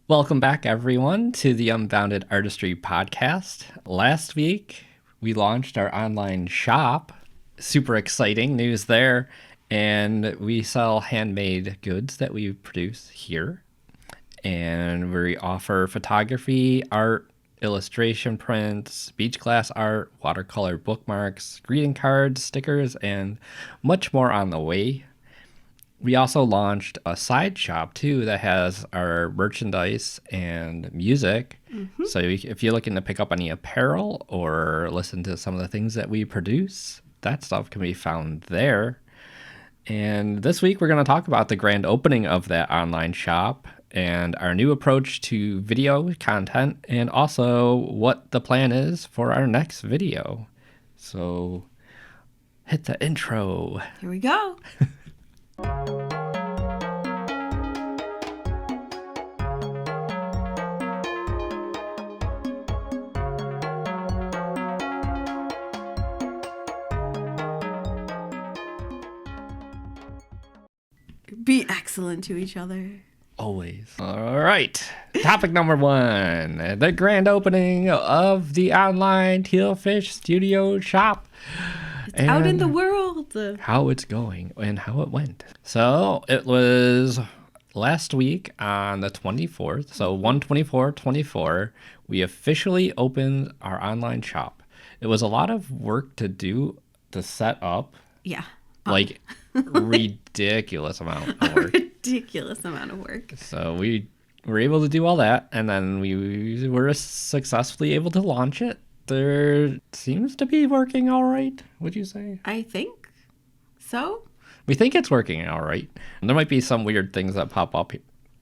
Welcome back, everyone, to the Unbounded Artistry podcast. Last week, we launched our online shop. Super exciting news there. And we sell handmade goods that we produce here. And we offer photography, art, illustration prints, beach glass art, watercolor bookmarks, greeting cards, stickers, and much more on the way. We also launched a side shop, too, that has our merchandise and music. Mm-hmm. So if you're looking to pick up any apparel or listen to some of the things that we produce, that stuff can be found there. And this week, we're going to talk about the grand opening of that online shop and our new approach to video content, and also what the plan is for our next video. So hit the intro. Here we go. Be excellent to each other. Always. All right. Topic number 1. The grand opening of the online Tealfish Studio shop. It's out in the world. How it's going and how it went. So it was last week on the 24th. So 1/24/24, we officially opened our online shop. It was a lot of work to do to set up. Yeah. Like ridiculous amount of work. Ridiculous amount of work. So we were able to do all that, and then we were successfully able to launch it. There seems to be working all right, would you say? I think so. We think it's working all right. There might be some weird things that pop up.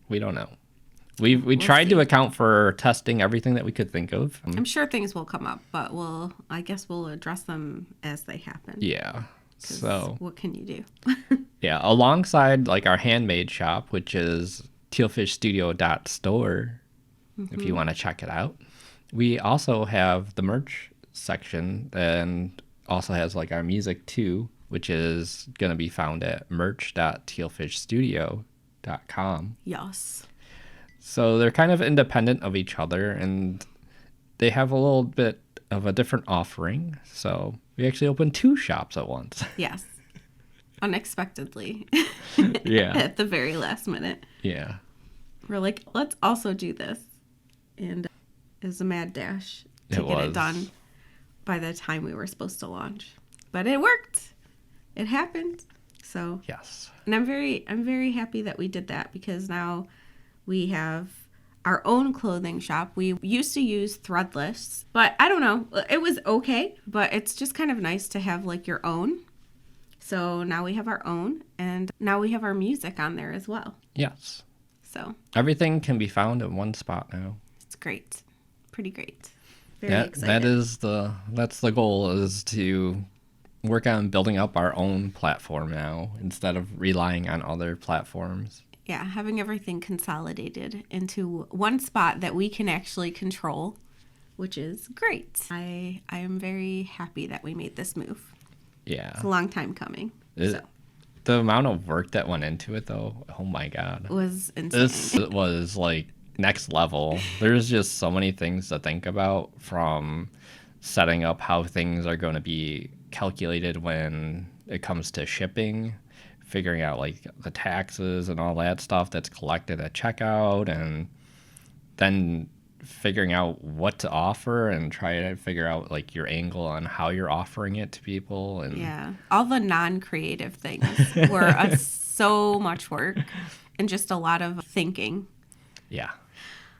We don't know. We tried to account for testing everything that we could think of. I'm sure things will come up, but I guess we'll address them as they happen. Yeah. So what can you do? Yeah, alongside like our handmade shop, which is tealfishstudio.store, if you want to check it out. We also have the merch section, and also has like our music too, which is going to be found at merch.tealfishstudio.com. Yes. So they're kind of independent of each other, and they have a little bit of a different offering. So we actually opened 2 shops at once. Yes. Unexpectedly. Yeah. At the very last minute. Yeah. We're like, let's also do this. And it was a mad dash to get it done by the time we were supposed to launch. But it worked. It happened. So yes. And I'm very happy that we did that, because now we have our own clothing shop. We used to use Threadless, but I don't know. It was okay, but it's just kind of nice to have like your own. So now we have our own, and now we have our music on there as well. Yes. So everything can be found in one spot now. It's great. Pretty great. Very excited. That's the goal, is to work on building up our own platform now instead of relying on other platforms. Yeah, having everything consolidated into one spot that we can actually control, which is great. I am very happy that we made this move. Yeah. It's a long time coming. The amount of work that went into it, though, oh my God. It was insane. This was like next level. There's just so many things to think about, from setting up how things are going to be calculated when it comes to shipping, figuring out like the taxes and all that stuff that's collected at checkout, and then figuring out what to offer and try to figure out like your angle on how you're offering it to people. And yeah, all the non-creative things were so much work and just a lot of thinking. Yeah.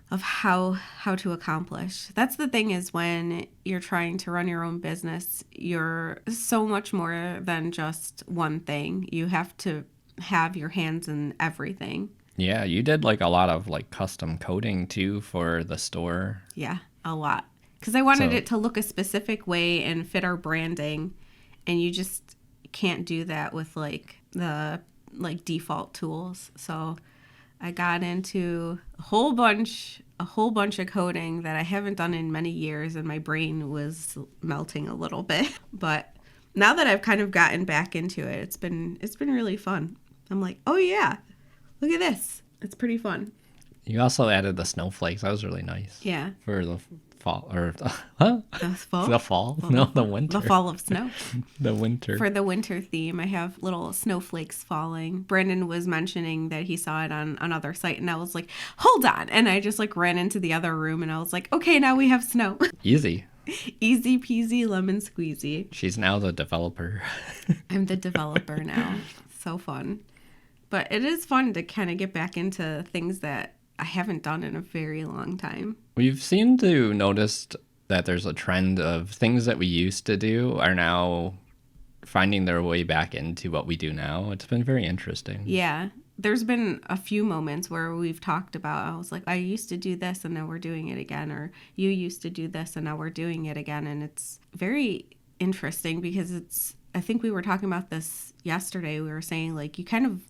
Of how to accomplish. That's the thing, is when you're trying to run your own business, you're so much more than just one thing. You have to have your hands in everything. Yeah, you did like a lot of like custom coding too for the store. Yeah, a lot. Because I wanted it to look a specific way and fit our branding, and you just can't do that with like the like default tools. So I got into a whole bunch of coding that I haven't done in many years, and my brain was melting a little bit. But now that I've kind of gotten back into it, it's been really fun. I'm like, oh yeah, look at this. It's pretty fun. You also added the snowflakes. That was really nice. Yeah. For the fall. Or, huh? The fall? The fall? No, the winter. The fall of snow. The winter. For the winter theme, I have little snowflakes falling. Brandon was mentioning that he saw it on another site, and I was like, hold on. And I just like ran into the other room, and I was like, okay, now we have snow. Easy. Easy peasy lemon squeezy. She's now the developer. I'm the developer now. So fun. But it is fun to kind of get back into things that I haven't done in a very long time. We've seemed to notice that there's a trend of things that we used to do are now finding their way back into what we do now. It's been very interesting. Yeah. There's been a few moments where we've talked about, I was like, I used to do this and now we're doing it again. Or you used to do this and now we're doing it again. And it's very interesting because I think we were talking about this yesterday. We were saying like you kind of,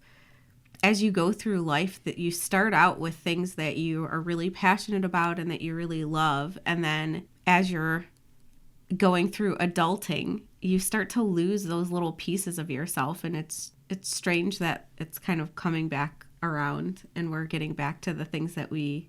as you go through life, that you start out with things that you are really passionate about and that you really love. And then as you're going through adulting, you start to lose those little pieces of yourself. And it's strange that it's kind of coming back around and we're getting back to the things that we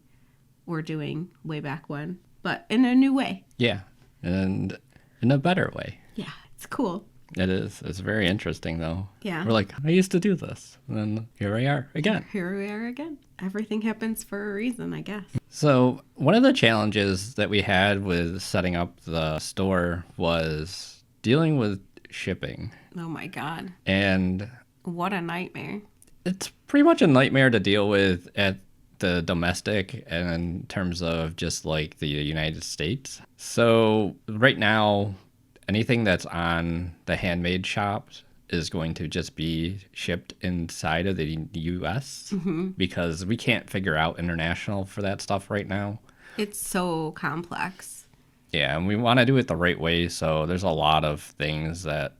were doing way back when, but in a new way. Yeah. And in a better way. Yeah. It's cool. It is. It's very interesting, though. Yeah. We're like, I used to do this. And then here we are again. Here we are again. Everything happens for a reason, I guess. So one of the challenges that we had with setting up the store was dealing with shipping. Oh, my God. And what a nightmare. It's pretty much a nightmare to deal with at the domestic and in terms of just like the United States. So right now, anything that's on the handmade shops is going to just be shipped inside of the U.S. Because we can't figure out international for that stuff right now. It's so complex. Yeah, and we want to do it the right way. So there's a lot of things that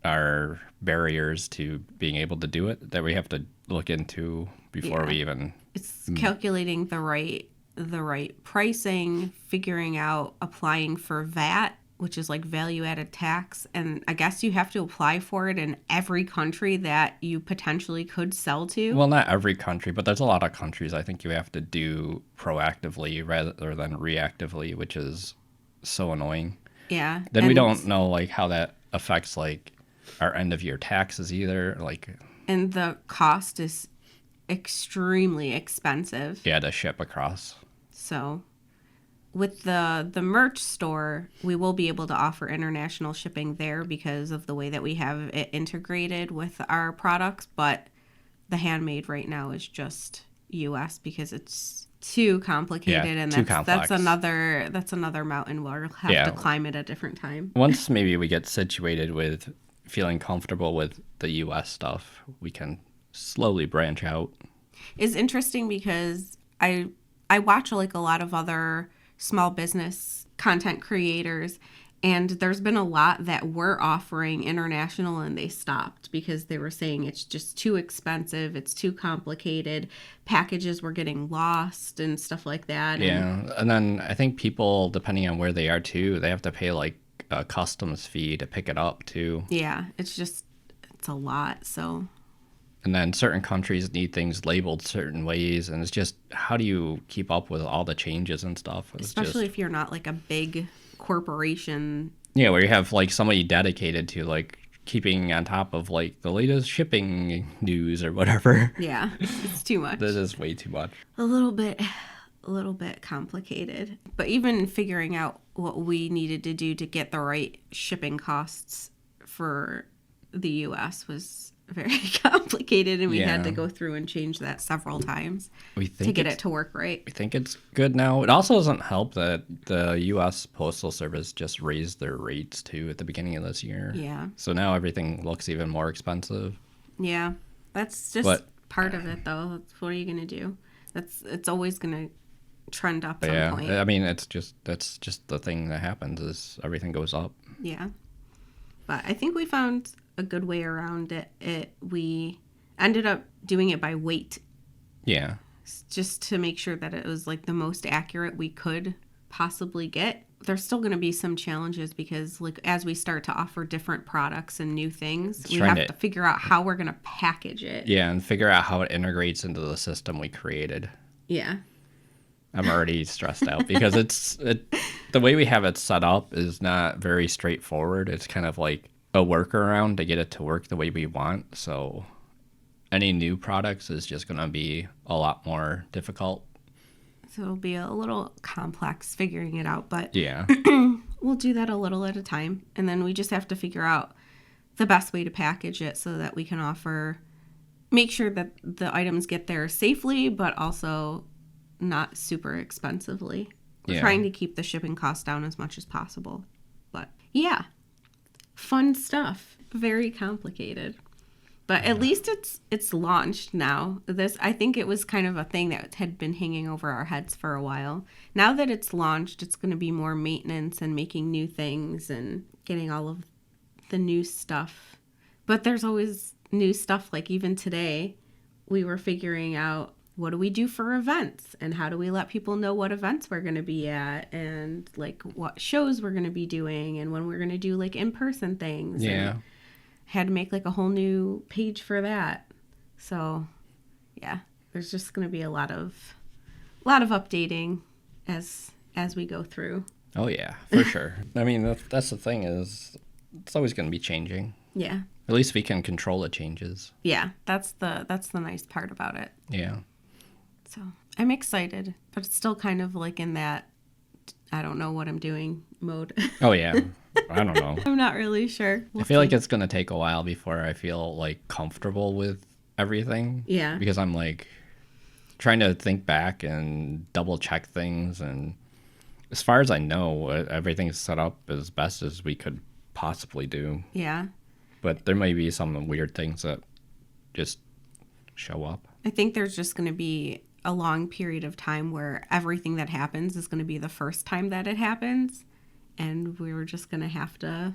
are barriers to being able to do it that we have to look into before we even... It's calculating the right pricing, figuring out applying for VAT, which is like value-added tax. And I guess you have to apply for it in every country that you potentially could sell to. Well, not every country, but there's a lot of countries I think you have to do proactively rather than reactively, which is so annoying. Yeah. Then we don't know like how that affects like our end-of-year taxes either. And the cost is extremely expensive. Yeah, to ship across. So... with the merch store, we will be able to offer international shipping there because of the way that we have it integrated with our products. But the handmade right now is just U.S. because it's too complicated, and that's another mountain we'll have to climb at a different time. Once maybe we get situated with feeling comfortable with the U.S. stuff, we can slowly branch out. It's interesting because I watch like a lot of other small business content creators, and there's been a lot that were offering international and they stopped because they were saying it's just too expensive, it's too complicated, packages were getting lost and stuff like that. And then I think people, depending on where they are too, they have to pay like a customs fee to pick it up too. Yeah, it's a lot. So and then certain countries need things labeled certain ways, and it's just, how do you keep up with all the changes and stuff? Especially if you're not like a big corporation. Yeah, where you have like somebody dedicated to like keeping on top of like the latest shipping news or whatever. Yeah, it's too much. This is way too much. A little bit complicated. But even figuring out what we needed to do to get the right shipping costs for the U.S. was very complicated, and we had to go through and change that several times to get it to work right. We think it's good now. It also doesn't help that the U.S. Postal Service just raised their rates too at the beginning of this year. Yeah. So now everything looks even more expensive. Yeah, that's just part of it, though. What are you gonna do? It's always gonna trend up at some point. I mean, that's just the thing that happens is everything goes up. Yeah, but I think we found a good way around it. We ended up doing it by weight. Yeah. Just to make sure that it was like the most accurate we could possibly get. There's still going to be some challenges because like as we start to offer different products and new things, we have to figure out how we're going to package it. Yeah, and figure out how it integrates into the system we created. Yeah. I'm already stressed out because the way we have it set up is not very straightforward. It's kind of like a workaround to get it to work the way we want. So any new products is just going to be a lot more difficult. So it'll be a little complex figuring it out, but Yeah. we'll do that a little at a time. And then we just have to figure out the best way to package it so that we can make sure that the items get there safely, but also not super expensively. We're trying to keep the shipping costs down as much as possible. But yeah, fun stuff. Very complicated. But at least it's launched now. I think it was kind of a thing that had been hanging over our heads for a while. Now that it's launched, it's going to be more maintenance and making new things and getting all of the new stuff. But there's always new stuff. Like even today, we were figuring out, what do we do for events, and how do we let people know what events we're going to be at, and like what shows we're going to be doing, and when we're going to do like in-person things. Yeah. And had to make like a whole new page for that. So yeah, there's just going to be a lot of updating as we go through. Oh yeah, for sure. I mean, that's the thing, is it's always going to be changing. Yeah. At least we can control the changes. Yeah, that's the nice part about it. Yeah. So I'm excited, but it's still kind of like in that I don't know what I'm doing mode. Oh yeah. I don't know. I'm not really sure. I feel like it's going to take a while before I feel like comfortable with everything. Yeah. Because I'm like trying to think back and double check things, and as far as I know, everything's set up as best as we could possibly do. Yeah. But there may be some weird things that just show up. I think there's just going to be a long period of time where everything that happens is going to be the first time that it happens, and we're just going to have to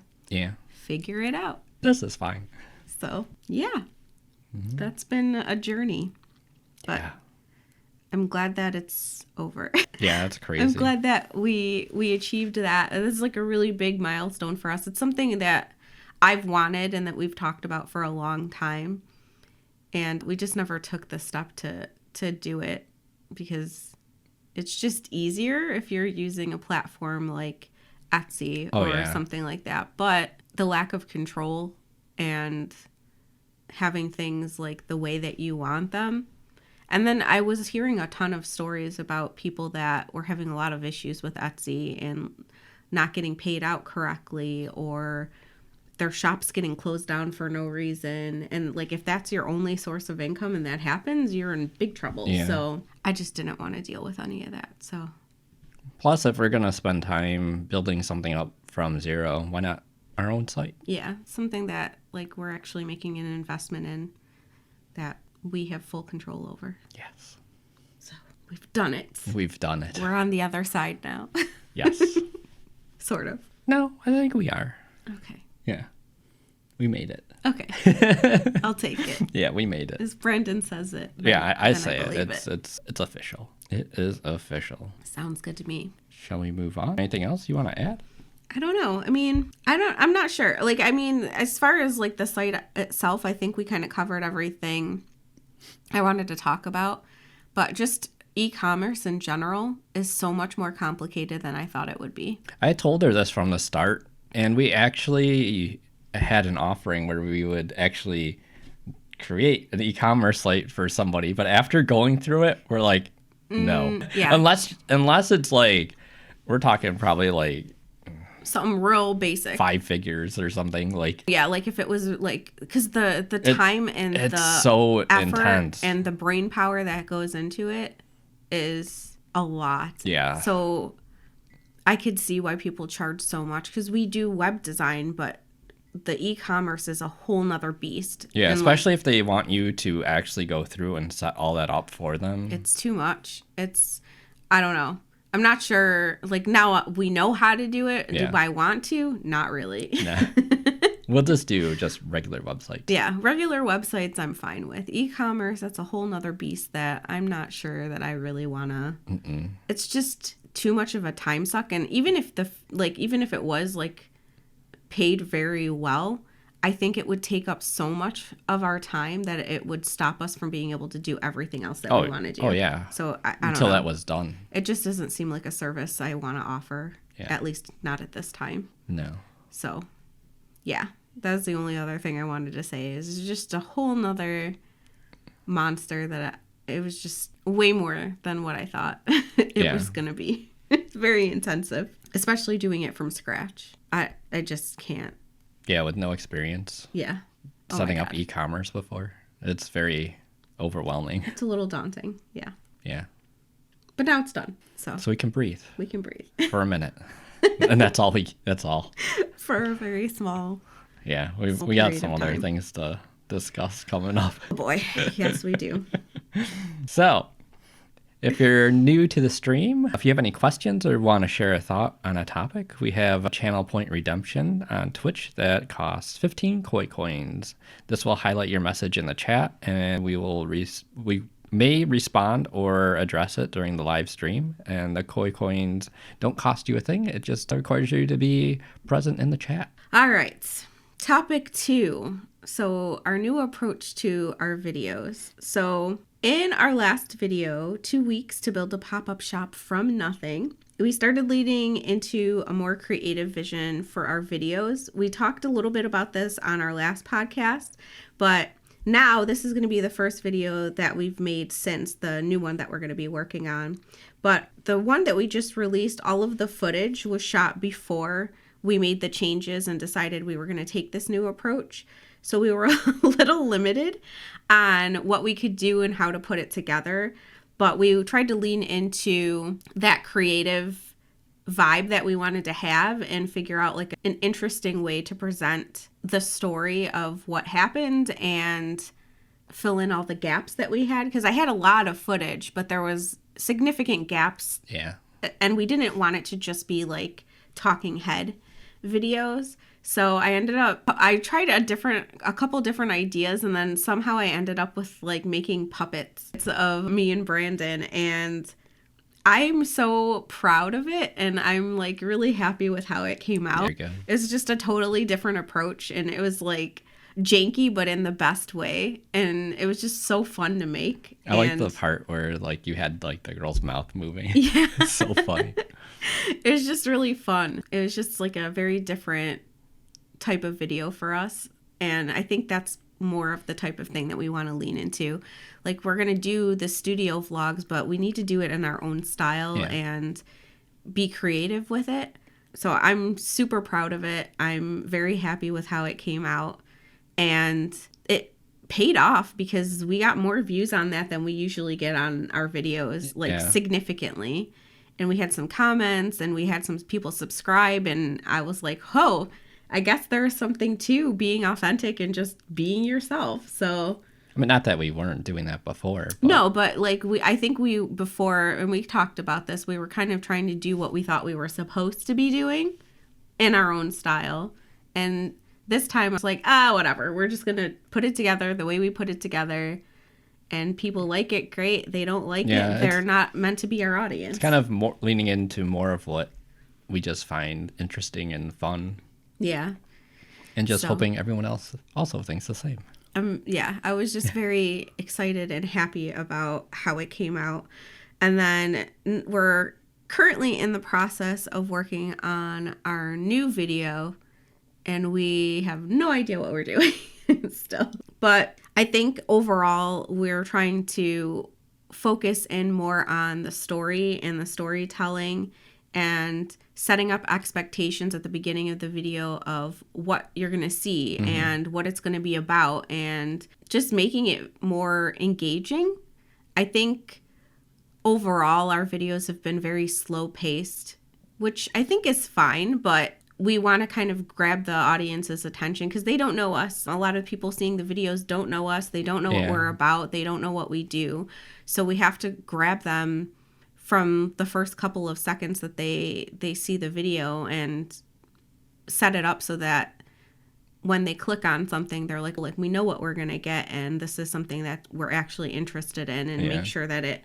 figure it out. This is fine. So, yeah. That's been a journey. But I'm glad that it's over. Yeah, that's crazy. I'm glad that we achieved that. This is like a really big milestone for us. It's something that I've wanted and that we've talked about for a long time. And we just never took the step to do it, because it's just easier if you're using a platform like Etsy or something like that. But the lack of control and having things like the way that you want them. And then I was hearing a ton of stories about people that were having a lot of issues with Etsy and not getting paid out correctly, or their shops getting closed down for no reason. And like, if that's your only source of income and that happens, you're in big trouble. Yeah. So I just didn't want to deal with any of that. So plus, if we're going to spend time building something up from zero, why not our own site? Yeah, something that like we're actually making an investment in, that we have full control over. Yes. So we've done it. We've done it. We're on the other side now. Yes. Sort of. No, I think we are. Okay. Yeah. We made it. Okay. I'll take it. Yeah, we made it. As Brendan says it. Yeah, I say it. It's official. It is official. Sounds good to me. Shall we move on? Anything else you want to add? I don't know. I mean, I'm not sure. Like, I mean, as far as like the site itself, I think we kind of covered everything I wanted to talk about. But just e-commerce in general is so much more complicated than I thought it would be. I told her this from the start, and we actually had an offering where we would actually create an e-commerce site for somebody. But after going through it, we're like, no. Yeah. Unless it's like, we're talking probably like something real basic, 5 figures or something. Like, yeah, like if it was like, because the time and it's the so effort intense and the brain power that goes into it is a lot. Yeah. So I could see why people charge so much, because we do web design, but the e-commerce is a whole nother beast. Yeah, and especially if they want you to actually go through and set all that up for them. It's too much. I don't know. I'm not sure. Like, now we know how to do it. Yeah. Do I want to? Not really. Nah. We'll just do just regular websites. Yeah, regular websites I'm fine with. E-commerce, that's a whole nother beast that I'm not sure that I really want to. It's just too much of a time suck. And even if it was like paid very well, I think it would take up so much of our time that it would stop us from being able to do everything else that we want to do. Oh, yeah. So I don't Until know. that was done. It just doesn't seem like a service I want to offer, at least not at this time. No. So, yeah, that's the only other thing I wanted to say is just a whole nother monster that it was just way more than what I thought it was going to be. It's very intensive, especially doing it from scratch. I just can't. Yeah, with no experience. Yeah. Setting up e-commerce before. It's very overwhelming. It's a little daunting. Yeah. Yeah. But now it's done. So we can breathe. We can breathe. For a minute. And that's all. For a very small. Yeah. We got some other things to discuss coming up. Oh boy. Yes, we do. So, if you're new to the stream, if you have any questions or want to share a thought on a topic, we have a channel point redemption on Twitch that costs 15 koi coins. This will highlight your message in the chat, and we may respond or address it during the live stream. And the koi coins don't cost you a thing. It just requires you to be present in the chat. All right. Topic 2. So our new approach to our videos. So in our last video, 2 weeks to build a pop-up shop from nothing, we started leading into a more creative vision for our videos. We talked a little bit about this on our last podcast, but now this is going to be the first video that we've made since the new one that we're going to be working on. But the one that we just released, all of the footage was shot before we made the changes and decided we were going to take this new approach. So we were a little limited on what we could do and how to put it together. But we tried to lean into that creative vibe that we wanted to have and figure out like an interesting way to present the story of what happened and fill in all the gaps that we had. Because I had a lot of footage, but there was significant gaps. Yeah. And we didn't want it to just be like talking head videos. So I tried a couple different ideas, and then somehow I ended up with like making puppets of me and Brandon, and I'm so proud of it, and I'm like really happy with how it came out. Very good. It's just a totally different approach, and it was like janky, but in the best way, and it was just so fun to make. I like the part where like you had like the girl's mouth moving. Yeah. It's so funny. It was just really fun. It was just like a very different type of video for us, and I think that's more of the type of thing that we want to lean into. Like, we're going to do the studio vlogs, but we need to do it in our own style and be creative with it. So I'm super proud of it. I'm very happy with how it came out, and it paid off because we got more views on that than we usually get on our videos, like significantly. And we had some comments, and we had some people subscribe, and I was like, oh, I guess there's something to being authentic and just being yourself. So, I mean, not that we weren't doing that before. But... No, but like I think before, and we talked about this, we were kind of trying to do what we thought we were supposed to be doing in our own style. And this time I was like, whatever. We're just going to put it together the way we put it together. And people like it, great. They don't like it, they're not meant to be our audience. It's kind of more leaning into more of what we just find interesting and fun. Yeah. And just hoping everyone else also thinks the same. Yeah, I was just very excited and happy about how it came out. And then we're currently in the process of working on our new video, and we have no idea what we're doing still. But I think overall we're trying to focus in more on the story and the storytelling and setting up expectations at the beginning of the video of what you're going to see and what it's going to be about, and just making it more engaging. I think overall our videos have been very slow paced, which I think is fine, but we want to kind of grab the audience's attention because they don't know us. A lot of people seeing the videos don't know us. They don't know what we're about. They don't know what we do. So we have to grab them from the first couple of seconds that they see the video and set it up so that when they click on something, they're like we know what we're going to get, and this is something that we're actually interested in, and make sure that it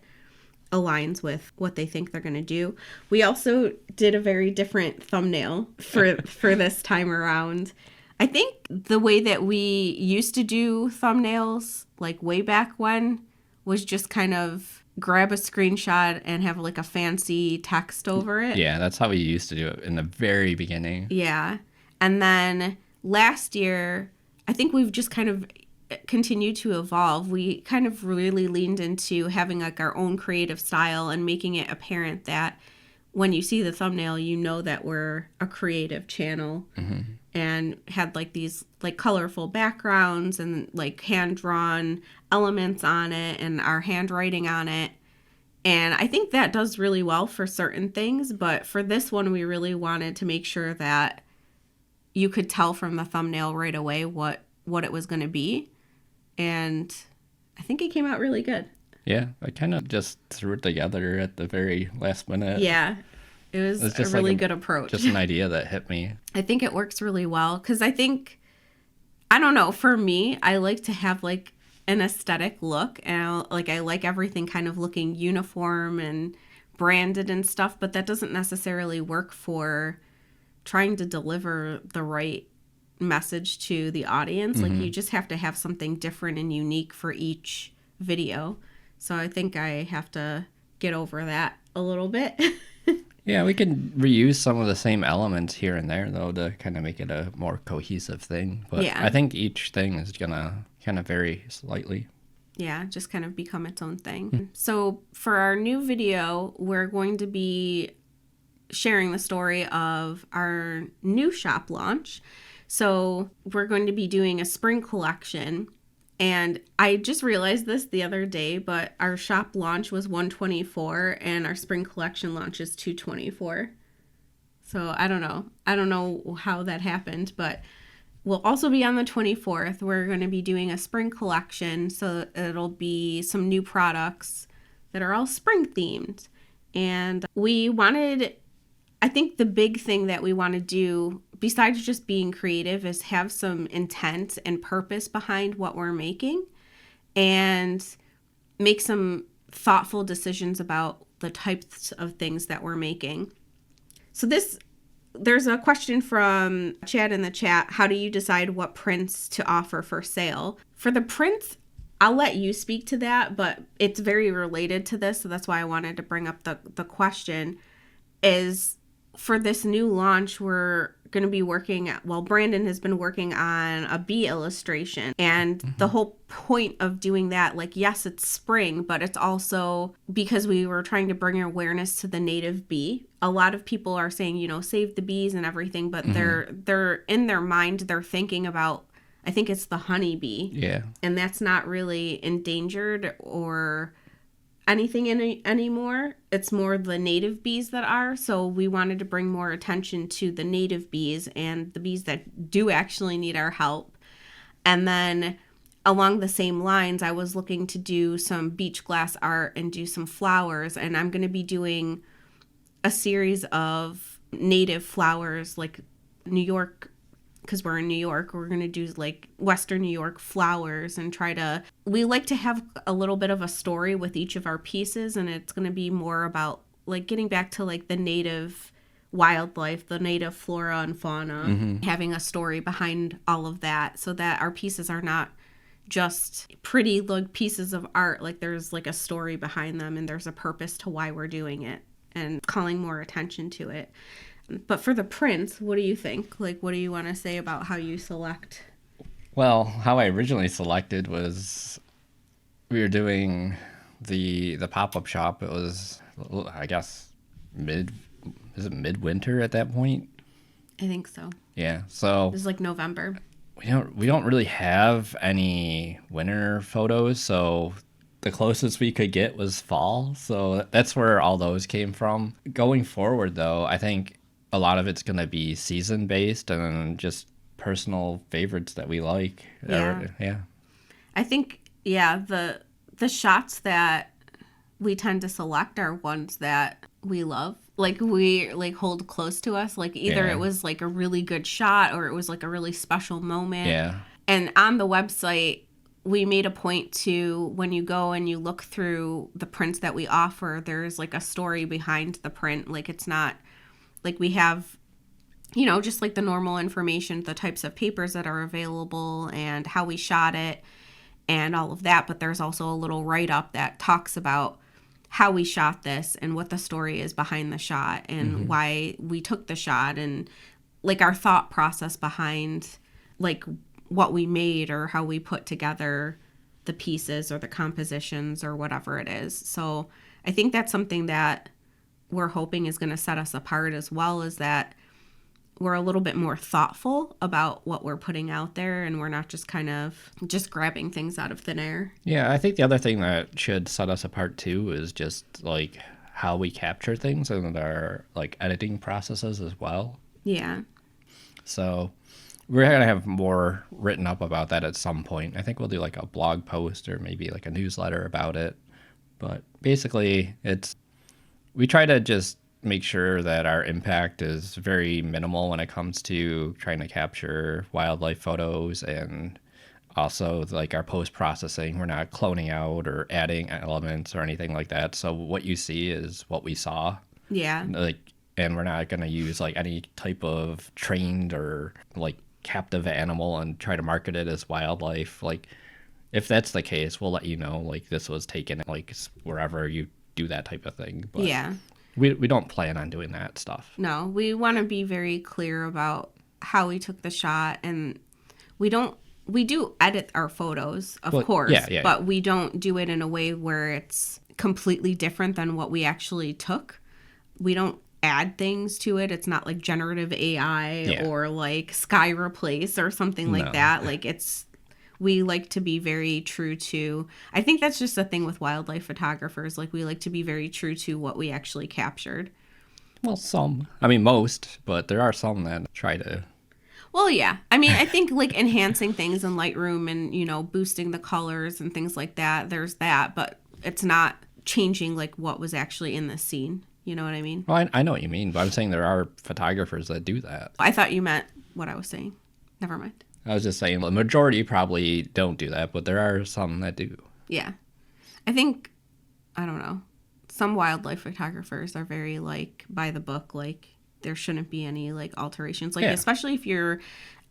aligns with what they think they're going to do. We also did a very different thumbnail for this time around. I think the way that we used to do thumbnails, like way back when, was just kind of grab a screenshot and have like a fancy text over it. Yeah, that's how we used to do it in the very beginning. Yeah. And then last year, I think we've just kind of continued to evolve. We kind of really leaned into having like our own creative style and making it apparent that when you see the thumbnail, you know that we're a creative channel. Mm-hmm. And had like these like colorful backgrounds and like hand-drawn elements on it and our handwriting on it. And I think that does really well for certain things, but for this one we really wanted to make sure that you could tell from the thumbnail right away what it was going to be. And I think it came out really good. Yeah, I kind of just threw it together at the very last minute. Yeah. It was a really good approach. Just an idea that hit me. I think it works really well because I don't know, for me, I like to have like an aesthetic look, and I like everything kind of looking uniform and branded and stuff, but that doesn't necessarily work for trying to deliver the right message to the audience. Mm-hmm. Like you just have to have something different and unique for each video. So I think I have to get over that a little bit. Yeah, we can reuse some of the same elements here and there, though, to kind of make it a more cohesive thing. But yeah. I think each thing is going to kind of vary slightly. Yeah, just kind of become its own thing. So for our new video, we're going to be sharing the story of our new shop launch. So we're going to be doing a spring collection. And I just realized this the other day, but our shop launch was 124 and our spring collection launch is 224. So I don't know how that happened, but we'll also be on the 24th. We're going to be doing a spring collection. So it'll be some new products that are all spring themed. And I think the big thing that we want to do, besides just being creative, is have some intent and purpose behind what we're making and make some thoughtful decisions about the types of things that we're making. So there's a question from Chad in the chat. How do you decide what prints to offer for sale? For the prints, I'll let you speak to that, but it's very related to this, so that's why I wanted to bring up the question. Is for this new launch, we're going to be Brandon has been working on a bee illustration. And the whole point of doing that, like, yes, it's spring, but it's also because we were trying to bring awareness to the native bee. A lot of people are saying, save the bees and everything, but they're in their mind, they're thinking about, I think it's the honeybee. Yeah. And that's not really endangered or anything anymore. It's more the native bees that are. So we wanted to bring more attention to the native bees and the bees that do actually need our help. And then along the same lines, I was looking to do some beach glass art and do some flowers. And I'm going to be doing a series of native flowers, like New York, because we're in New York, we're going to do like Western New York flowers and we like to have a little bit of a story with each of our pieces. And it's going to be more about like getting back to like the native wildlife, the native flora and fauna, having a story behind all of that so that our pieces are not just pretty like pieces of art. Like there's like a story behind them and there's a purpose to why we're doing it and calling more attention to it. But for the prints, what do you think? Like, what do you want to say about how you select? Well, how I originally selected was we were doing the pop-up shop. It was, I guess, midwinter at that point? I think so. Yeah, so... It was like November. We don't really have any winter photos, so the closest we could get was fall. So that's where all those came from. Going forward, though, I think a lot of it's going to be season based and just personal favorites that we like. Yeah. I think, the shots that we tend to select are ones that we love. Like we like hold close to us. Like either it was like a really good shot or it was like a really special moment. Yeah. And on the website, we made a point to, when you go and you look through the prints that we offer, there's like a story behind the print. Like it's not like we have you know, just like the normal information, the types of papers that are available and how we shot it and all of that. But there's also a little write-up that talks about how we shot this and what the story is behind the shot and why we took the shot and like our thought process behind like what we made or how we put together the pieces or the compositions or whatever it is. So I think that's something that we're hoping is going to set us apart, as well as that we're a little bit more thoughtful about what we're putting out there and we're not just kind of just grabbing things out of thin air. Yeah, I think the other thing that should set us apart too is just like how we capture things and our like editing processes as well. Yeah. So we're going to have more written up about that at some point. I think we'll do like a blog post or maybe like a newsletter about it. But basically, we try to just make sure that our impact is very minimal when it comes to trying to capture wildlife photos, and also like our post-processing. We're not cloning out or adding elements or anything like that. So what you see is what we saw. Yeah. And we're not going to use like any type of trained or like captive animal and try to market it as wildlife. Like if that's the case, we'll let you know like this was taken like wherever you do that type of thing. But yeah. We don't plan on doing that stuff. No, we want to be very clear about how we took the shot, and we do edit our photos, of course, but we don't do it in a way where it's completely different than what we actually took. We don't add things to it. It's not like generative AI or like sky replace or something like that. Like we like to be very true to, I think that's just the thing with wildlife photographers. Like we like to be very true to what we actually captured. Well, most, but there are some that try to. Well, yeah. I mean, I think like enhancing things in Lightroom and, you know, boosting the colors and things like that. There's that, but it's not changing like what was actually in the scene. You know what I mean? Well, I know what you mean, but I'm saying there are photographers that do that. I thought you meant what I was saying. Never mind. I was just saying the majority probably don't do that, but there are some that do. Yeah. I think, I don't know, some wildlife photographers are very like by the book, like there shouldn't be any like alterations. Like especially if you're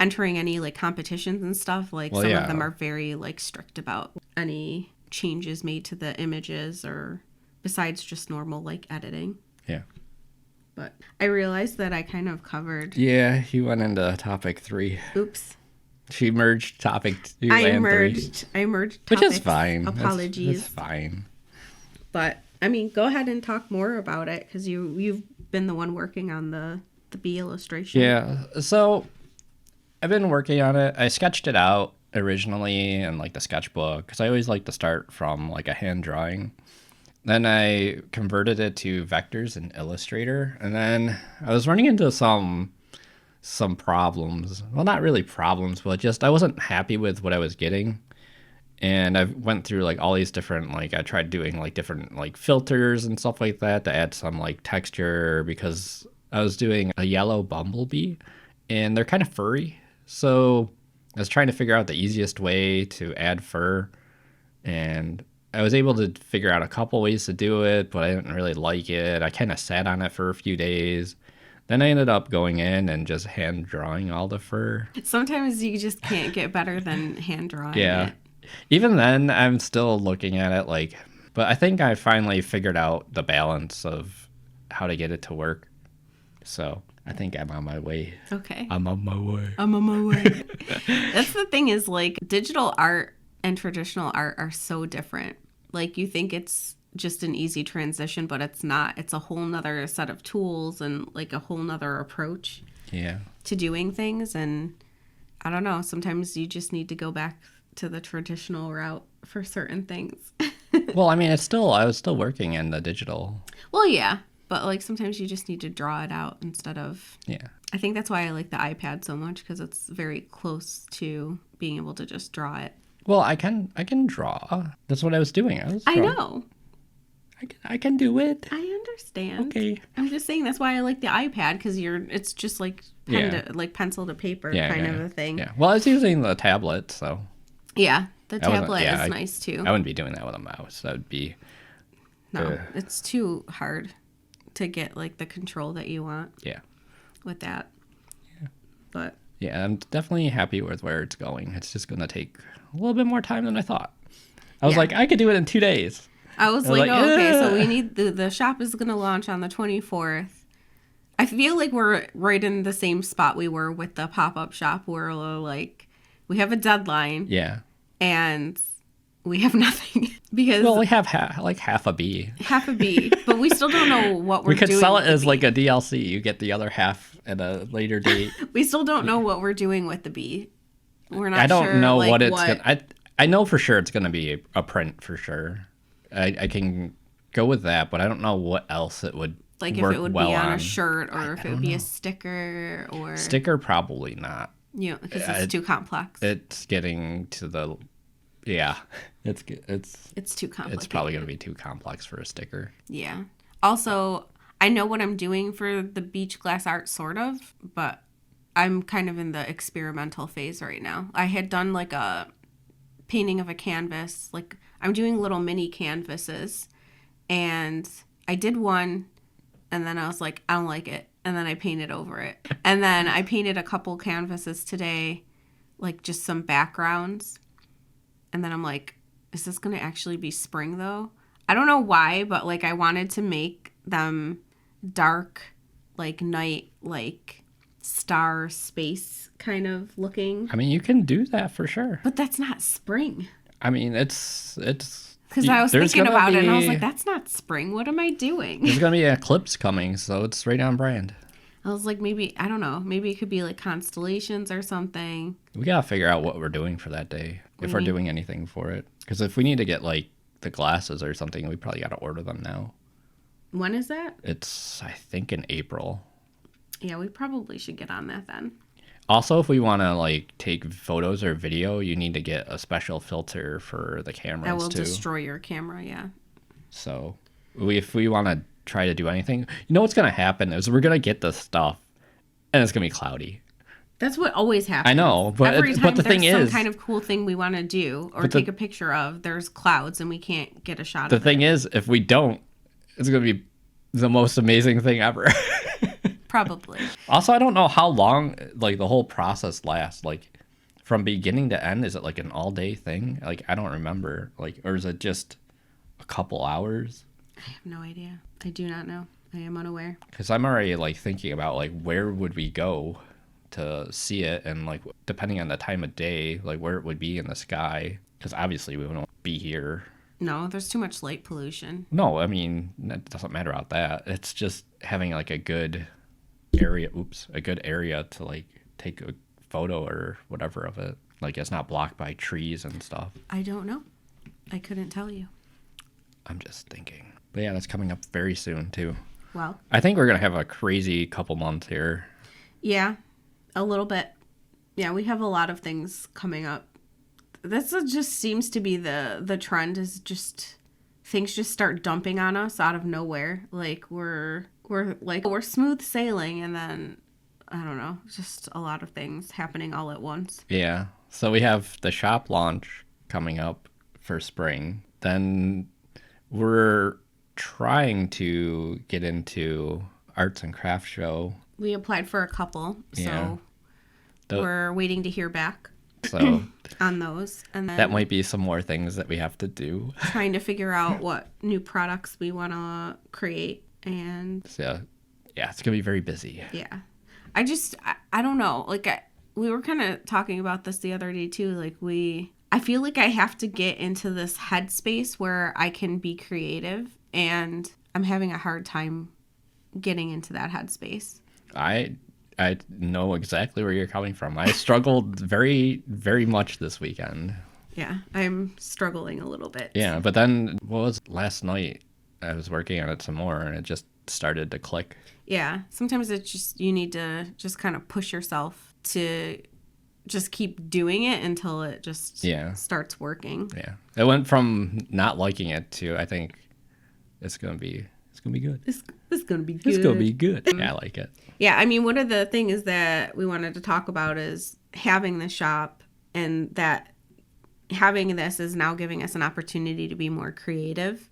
entering any like competitions and stuff, like some of them are very like strict about any changes made to the images or besides just normal like editing. Yeah. But I realized that I kind of covered. Yeah, you went into topic 3. Oops. She merged topic 2 and 3. I merged topics. Which is fine. Apologies. That's fine. But, I mean, go ahead and talk more about it, because you've been the one working on the bee illustration. Yeah, so I've been working on it. I sketched it out originally in like the sketchbook, because I always like to start from like a hand drawing. Then I converted it to vectors in Illustrator, and then I was running into some problems. Well, not really problems, but just I wasn't happy with what I was getting. And I went through like all these different, like I tried doing like different like filters and stuff like that to add some like texture, because I was doing a yellow bumblebee and they're kind of furry. So I was trying to figure out the easiest way to add fur, and I was able to figure out a couple ways to do it, but I didn't really like it. I kind of sat on it for a few days. Then I ended up going in and just hand drawing all the fur. Sometimes you just can't get better than hand drawing it. Even then, I'm still looking at it like, but I think I finally figured out the balance of how to get it to work. So I think I'm on my way. Okay. I'm on my way. That's the thing is like digital art and traditional art are so different. Like you think it's just an easy transition, but it's not. It's a whole nother set of tools and like a whole nother approach to doing things. And I don't know, sometimes you just need to go back to the traditional route for certain things. Well, I mean, I was still working in the digital. Well, yeah, but like sometimes you just need to draw it out instead of. Yeah. I think that's why I like the iPad so much, because it's very close to being able to just draw it. Well, I can draw. That's what I was doing. I know. I can do it. I understand. Okay. I'm just saying that's why I like the iPad, because it's just like pencil to paper kind of a thing. Yeah. Well, I was using the tablet, so. Yeah, the tablet is nice too. I wouldn't be doing that with a mouse. That would be. No, it's too hard to get like the control that you want. Yeah. With that. But yeah, I'm definitely happy with where it's going. It's just going to take a little bit more time than I thought. I was like, I could do it in 2 days. I was like, oh, okay, so we need the shop is going to launch on the 24th. I feel like we're right in the same spot we were with the pop-up shop where like we have a deadline. Yeah. And we have nothing because we have half a bee. Half a bee, but we still don't know what we're doing. We could sell it as like a DLC. You get the other half at a later date. We still don't know what we're doing with the bee. We're not. I don't sure, know like, what it's gonna. I know for sure it's gonna be a print for sure. I can go with that, but I don't know what else it would like work if it would well be on on a shirt or if it would be a sticker or sticker. Probably not. Because it's too complex. It's getting to the it's too complex. It's probably gonna be too complex for a sticker. Yeah. Also, I know what I'm doing for the beach glass art, sort of, but I'm kind of in the experimental phase right now. I had done like a painting of a canvas, like I'm doing little mini canvases, and I did one, and then I was like, I don't like it, and then I painted over it, and then I painted a couple canvases today, like just some backgrounds, and then I'm like, is this gonna actually be spring though? I don't know why, but like I wanted to make them dark, like night, like star space kind of looking. I mean, you can do that for sure. But that's not spring. I mean, it's because I was thinking about it and I was like, that's not spring. What am I doing? There's gonna be an eclipse coming, so it's right on brand. I was like, maybe, I don't know, maybe it could be like constellations or something. We gotta figure out what we're doing for that day, if we're doing anything for it. Because if we need to get like the glasses or something, we probably gotta order them now. When is that? It's, I think, in April. Yeah, we probably should get on that then. Also, if we want to like take photos or video, you need to get a special filter for the cameras that will too. Destroy your camera, yeah. So if we want to try to do anything, you know what's going to happen is we're going to get this stuff and it's going to be cloudy. That's what always happens. I know, but every time the thing there's is, some kind of cool thing we want to do or take a picture of, there's clouds and we can't get a shot of it. The thing is, if we don't, it's going to be the most amazing thing ever. Probably. Also, I don't know how long like the whole process lasts. Like from beginning to end, is it like an all-day thing? Like I don't remember. Like, or is it just a couple hours? I have no idea. I do not know. I am unaware. Because I'm already like thinking about like where would we go to see it, and like depending on the time of day, like where it would be in the sky. Because obviously we wouldn't be here. No, there's too much light pollution. No, I mean it doesn't matter about that. It's just having like a good area to like take a photo or whatever of it, like it's not blocked by trees and stuff. I don't know, I couldn't tell you. I'm just thinking, but yeah, that's coming up very soon too. Well, I think we're gonna have a crazy couple months here. Yeah, a little bit. Yeah, we have a lot of things coming up. This just seems to be the trend, is just things just start dumping on us out of nowhere. Like we're smooth sailing, and then I don't know, just a lot of things happening all at once. Yeah. So we have the shop launch coming up for spring. Then we're trying to get into arts and crafts show. We applied for a couple, so we're waiting to hear back. So on those, and then that might be some more things that we have to do. Trying to figure out what new products we want to create. And so, yeah, it's gonna be very busy. Yeah, I don't know. Like we were kind of talking about this the other day too. Like I feel like I have to get into this headspace where I can be creative, and I'm having a hard time getting into that headspace. I know exactly where you're coming from. I struggled very, very much this weekend. Yeah, I'm struggling a little bit. Yeah, but then last night? I was working on it some more, and it just started to click. Yeah, sometimes it's just you need to just kind of push yourself to just keep doing it until it just starts working. Yeah, it went from not liking it to I think it's gonna be good. It's gonna be good. It's gonna be good. Yeah, I like it. Yeah, I mean, one of the things that we wanted to talk about is having the shop, and that having this is now giving us an opportunity to be more creative.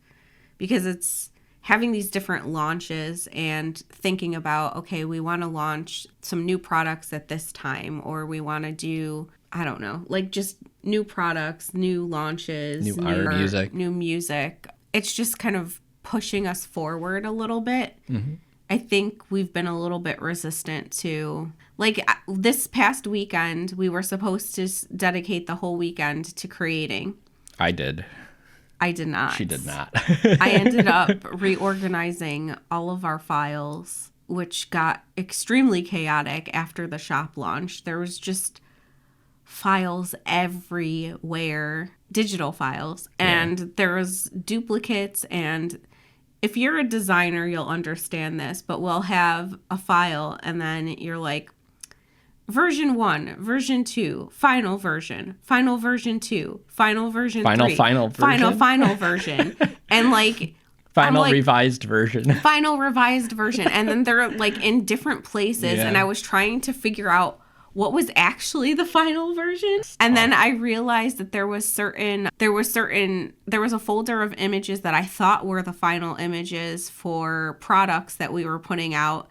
Because having these different launches and thinking about, okay, we want to launch some new products at this time, or we want to do, I don't know, like just new products, new launches, New art, music. New music. It's just kind of pushing us forward a little bit. Mm-hmm. I think we've been a little bit resistant to, like, this past weekend, we were supposed to dedicate the whole weekend to creating. I did. I did not. She did not. I ended up reorganizing all of our files, which got extremely chaotic after the shop launch. There was just files everywhere, digital files, and there was duplicates. And if you're a designer, you'll understand this, but we'll have a file and then you're like, version 1, version 2, final version 2, final version 3, final version, and like final revised version. Final revised version, and then they're like in different places, and I was trying to figure out what was actually the final version, and then I realized that there was a folder of images that I thought were the final images for products that we were putting out.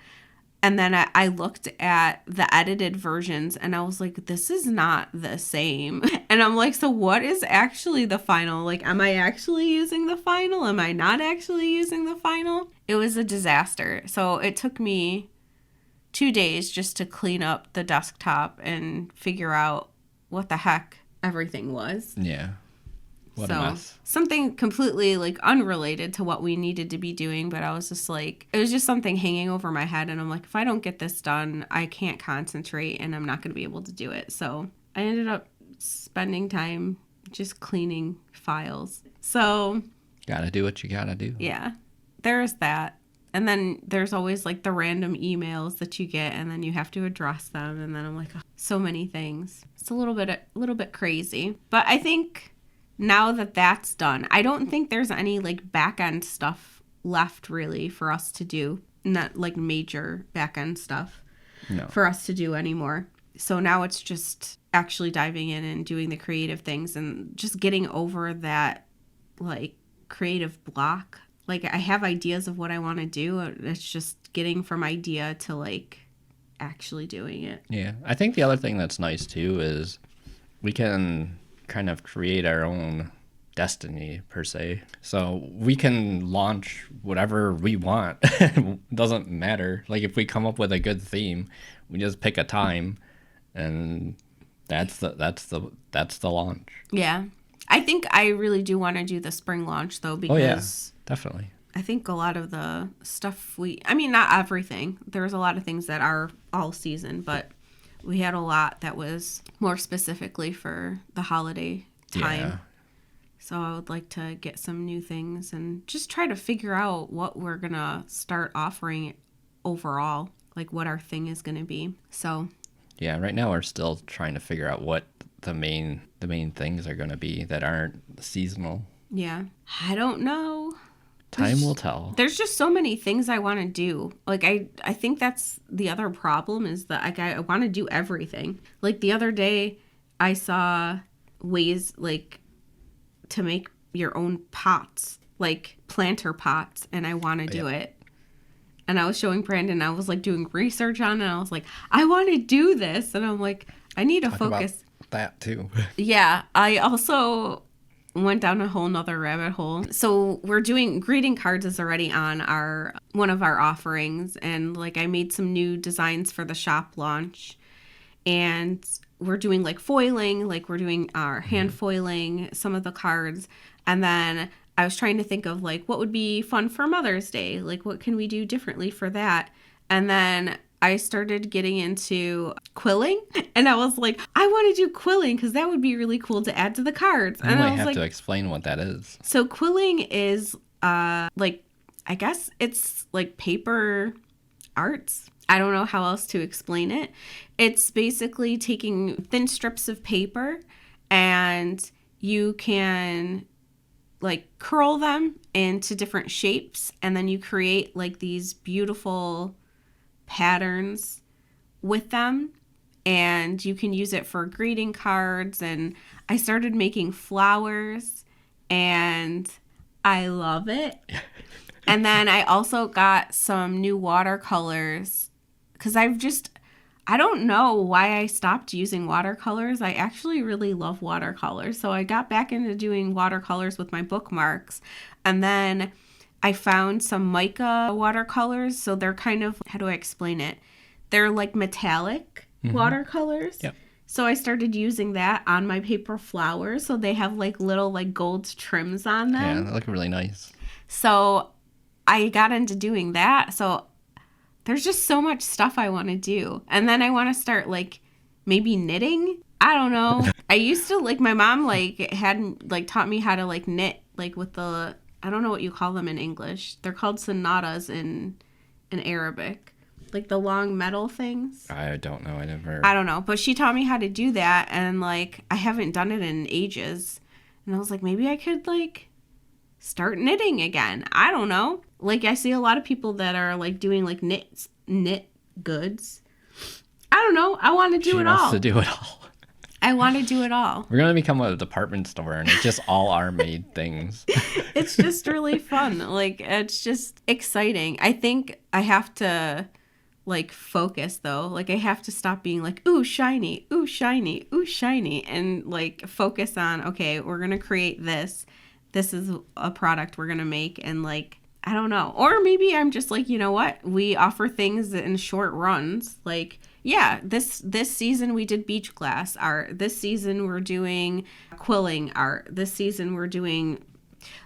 And then I looked at the edited versions and I was like, this is not the same. And I'm like, so what is actually the final? Like, am I actually using the final? Am I not actually using the final? It was a disaster. So it took me 2 days just to clean up the desktop and figure out what the heck everything was. Yeah. What a mess. Something completely like unrelated to what we needed to be doing, but I was just like, it was just something hanging over my head, and I'm like, if I don't get this done, I can't concentrate and I'm not going to be able to do it. So I ended up spending time just cleaning files. So gotta do what you gotta do. Yeah, there's that. And then there's always like the random emails that you get, and then you have to address them, and then I'm like, oh, so many things. It's a little bit crazy, but I think now that that's done, I don't think there's any like back end stuff left really for us to do. Not like major back end stuff for us to do anymore. So now it's just actually diving in and doing the creative things and just getting over that like creative block. Like, I have ideas of what I want to do. It's just getting from idea to like actually doing it. Yeah. I think the other thing that's nice too is we can kind of create our own destiny per se. So we can launch whatever we want. Doesn't matter. Like, if we come up with a good theme, we just pick a time and that's the launch. Yeah. I think I really do want to do the spring launch though, because definitely. I think a lot of the stuff not everything. There's a lot of things that are all season, but we had a lot that was more specifically for the holiday time. Yeah. So I would like to get some new things and just try to figure out what we're going to start offering overall, like what our thing is going to be. So yeah, right now we're still trying to figure out what the main things are going to be that aren't seasonal. Yeah. I don't know. Time will tell. There's just so many things I want to do. Like, I think that's the other problem is that I want to do everything. Like, the other day, I saw ways, like, to make your own pots, like planter pots, and I want to do it. And I was showing Brandon, I was, like, doing research on it, and I was like, I want to do this. And I'm like, I need to focus. About that, too. Yeah. I also went down a whole nother rabbit hole. So we're doing greeting cards is already on one of our offerings, and like I made some new designs for the shop launch, and we're doing like foiling, like we're doing our hand foiling some of the cards. And then I was trying to think of like what would be fun for Mother's Day, like what can we do differently for that. And then I started getting into quilling, and I was like, I want to do quilling because that would be really cool to add to the cards. You might have to explain what that is. So quilling is like, I guess it's like paper arts. I don't know how else to explain it. It's basically taking thin strips of paper, and you can like curl them into different shapes, and then you create like these beautiful patterns with them, and you can use it for greeting cards. And I started making flowers, and I love it. And then I also got some new watercolors because I don't know why I stopped using watercolors. I actually really love watercolors. So I got back into doing watercolors with my bookmarks. And then I found some mica watercolors. So they're kind of, how do I explain it? They're like metallic watercolors. Yep. So I started using that on my paper flowers. So they have like little like gold trims on them. Yeah, they look really nice. So I got into doing that. So there's just so much stuff I want to do. And then I want to start like maybe knitting. I don't know. I used to like, my mom like hadn't like taught me how to like knit like with the, I don't know what you call them in English. They're called sonatas in Arabic. Like the long metal things. I don't know. I don't know. But she taught me how to do that. And like, I haven't done it in ages. And I was like, maybe I could like start knitting again. I don't know. Like I see a lot of people that are like doing like knit goods. I don't know. I want to do it all. She wants to do it all. I want to do it all. We're going to become a department store and it's just all our made things. It's just really fun. Like it's just exciting. I think I have to like focus though. Like I have to stop being like, ooh, shiny, ooh, shiny, ooh, shiny. And like focus on, okay, we're going to create this. This is a product we're going to make. And like, I don't know. Or maybe I'm just like, you know what? We offer things in short runs. Like, yeah, this season we did beach glass art. This season we're doing quilling art. This season we're doing...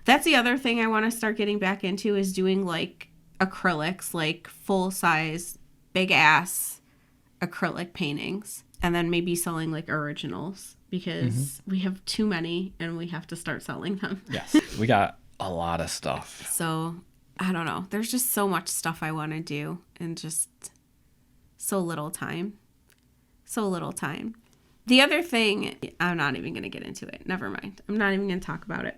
That's the other thing I want to start getting back into is doing like acrylics, like full size, big ass acrylic paintings. And then maybe selling like originals because we have too many and we have to start selling them. Yes, we got a lot of stuff. So, I don't know. There's just so much stuff I want to do and just so little time. So little time. The other thing, I'm not even going to get into it. Never mind. I'm not even going to talk about it.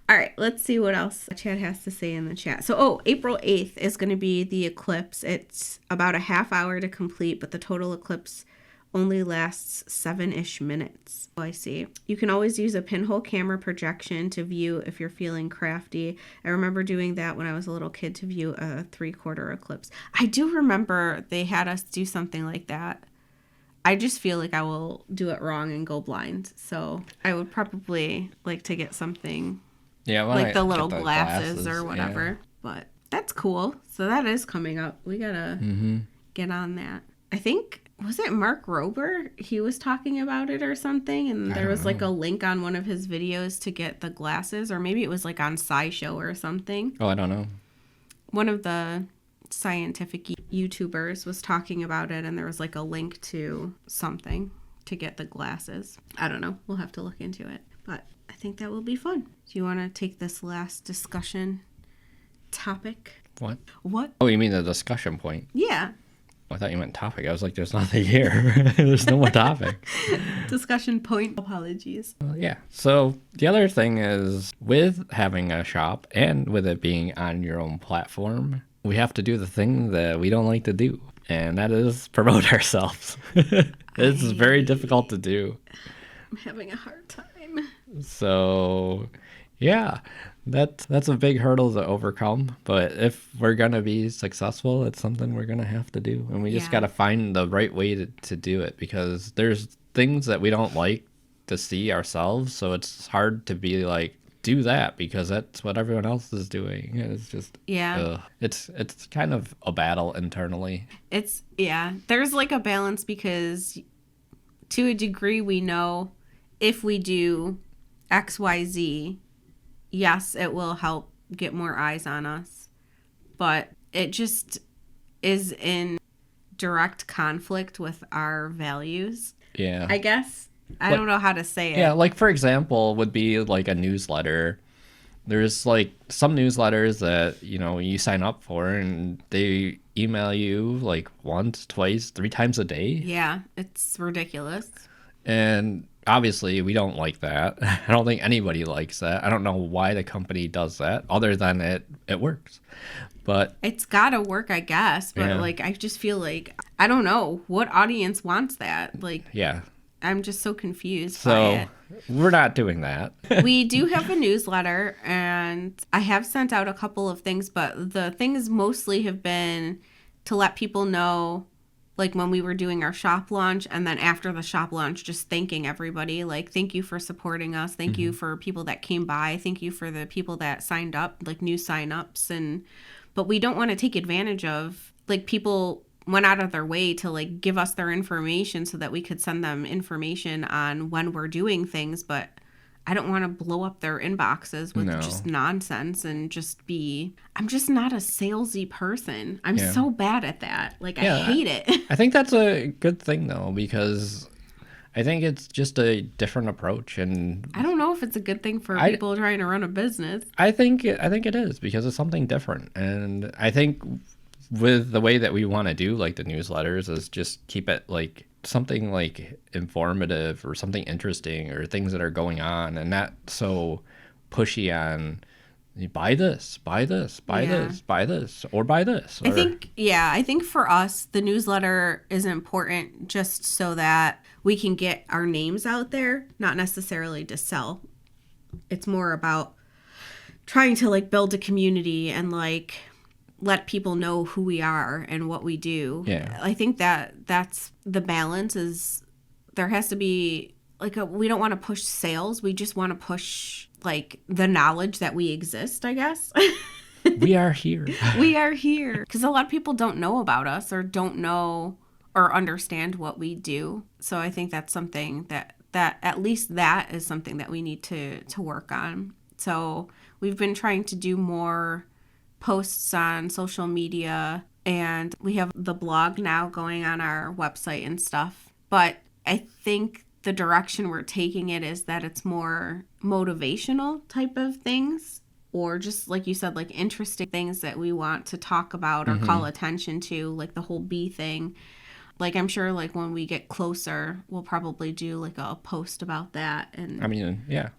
All right, let's see what else Chad has to say in the chat. So, April 8th is going to be the eclipse. It's about a half hour to complete, but the total eclipse only lasts 7-ish minutes. Oh, I see. You can always use a pinhole camera projection to view if you're feeling crafty. I remember doing that when I was a little kid to view a 3/4 eclipse. I do remember they had us do something like that. I just feel like I will do it wrong and go blind. So I would probably like to get something like the little glasses or whatever. Yeah. But that's cool. So that is coming up. We got to get on that. I think... Was it Mark Rober? He was talking about it or something, and there was like a link on one of his videos to get the glasses, or maybe it was like on SciShow or something. Oh, I don't know. One of the scientific YouTubers was talking about it, and there was like a link to something to get the glasses. I don't know. We'll have to look into it, but I think that will be fun. Do you want to take this last discussion topic? What? Oh, you mean the discussion point? Yeah. I thought you meant topic. I was like, there's nothing here. There's no more topic. Discussion point. Apologies. Yeah. So the other thing is with having a shop and with it being on your own platform, we have to do the thing that we don't like to do. And that is promote ourselves. It's very difficult to do. I'm having a hard time. So yeah, that's a big hurdle to overcome. But if we're going to be successful, it's something we're going to have to do. And we just got to find the right way to do it, because there's things that we don't like to see ourselves. So it's hard to be like, do that because that's what everyone else is doing. It's just, it's kind of a battle internally. There's like a balance, because to a degree we know if we do XYZ, yes, it will help get more eyes on us, but it just is in direct conflict with our values. Yeah. I guess. I don't know how to say it. Yeah, like for example, would be like a newsletter. There's like some newsletters that, you sign up for and they email you like once, twice, 3 times a day. Yeah, it's ridiculous. And obviously, we don't like that. I don't think anybody likes that. I don't know why the company does that, other than it works. But it's got to work, I guess. But like, I just feel like, I don't know what audience wants that. Like, yeah, I'm just so confused by So it. we're not doing that. We do have a newsletter, and I have sent out a couple of things, but the things mostly have been to let people know, like when we were doing our shop launch, and then after the shop launch, just thanking everybody. Like, thank you for supporting us. Thank you for people that came by. Thank you for the people that signed up, like new signups. But we don't want to take advantage of, like, people went out of their way to like give us their information so that we could send them information on when we're doing things, but I don't want to blow up their inboxes with just nonsense and I'm just not a salesy person. I'm so bad at that. Like, I hate it. I think that's a good thing though, because I think it's just a different approach, and I don't know if it's a good thing for people trying to run a business. I think it is, because it's something different. And I think with the way that we want to do like the newsletters is just keep it like something like informative or something interesting or things that are going on, and not so pushy on buy this, buy this, buy this, buy this, or buy this. I think for us, the newsletter is important just so that we can get our names out there, not necessarily to sell. It's more about trying to like build a community and like let people know who we are and what we do. Yeah. I think that's the balance. Is there has to be like we don't want to push sales. We just want to push like the knowledge that we exist, I guess. We are here. We are here. Because a lot of people don't know about us or don't know or understand what we do. So I think that's something that at least that is something that we need to work on. So we've been trying to do more posts on social media, and we have the blog now going on our website and stuff. But I think the direction we're taking it is that it's more motivational type of things, or just like you said, like interesting things that we want to talk about or call attention to, like the whole bee thing. Like, I'm sure like when we get closer, we'll probably do like a post about that. And I mean, yeah.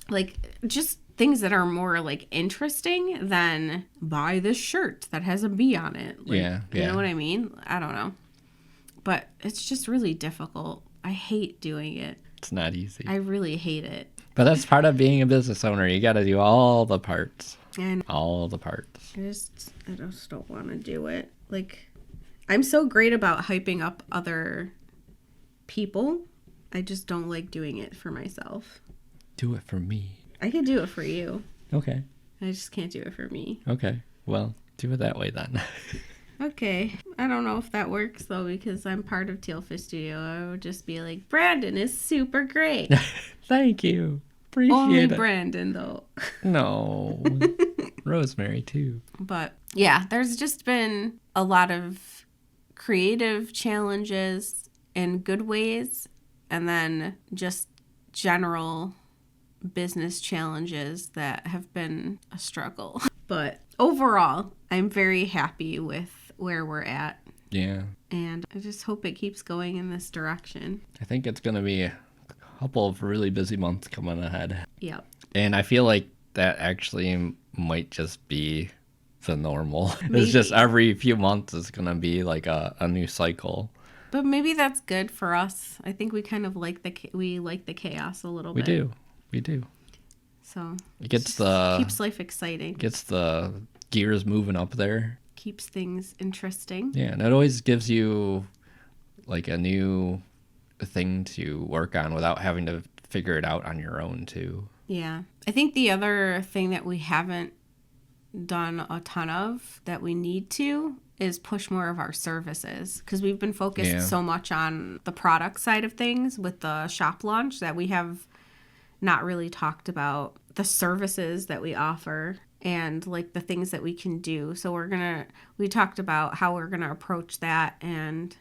Like just things that are more like interesting than buy this shirt that has a bee on it. Like, you know what I mean? I don't know. But it's just really difficult. I hate doing it. It's not easy. I really hate it. But that's part of being a business owner. You got to do all the parts. And all the parts. I just don't want to do it. Like, I'm so great about hyping up other people. I just don't like doing it for myself. Do it for me. I could do it for you. Okay. I just can't do it for me. Okay. Well, do it that way then. Okay. I don't know if that works though, because I'm part of Teal Fish Studio. I would just be like, Brandon is super great. Thank you. Appreciate Only it. Brandon though. No. Rosemary too. But yeah, there's just been a lot of creative challenges in good ways, and then just general business challenges that have been a struggle. But overall, I'm very happy with where we're at. Yeah. And I just hope it keeps going in this direction. I think it's going to be a couple of really busy months coming ahead. Yep. And I feel like that actually might just be the normal. Maybe. It's just every few months is going to be like a new cycle. But maybe that's good for us. I think we kind of like the chaos a little bit. We do. So it gets keeps life exciting. Gets the gears moving up there. Keeps things interesting. Yeah, and it always gives you like a new thing to work on without having to figure it out on your own too. Yeah. I think the other thing that we haven't done a ton of that we need to is push more of our services, because we've been focused so much on the product side of things with the shop launch that we have not really talked about the services that we offer and like the things that we can do. So we talked about how we're going to approach that and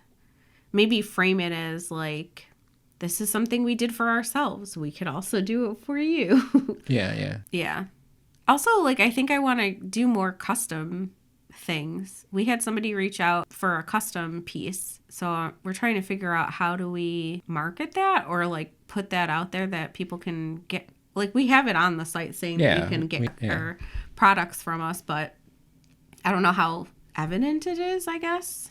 maybe frame it as like, this is something we did for ourselves. We could also do it for you. Yeah. Yeah. Also, like, I think I want to do more custom things. We had somebody reach out for a custom piece. So we're trying to figure out how do we market that or like put that out there that people can get. Like, we have it on the site saying that you can get our products from us, but I don't know how evident it is, I guess,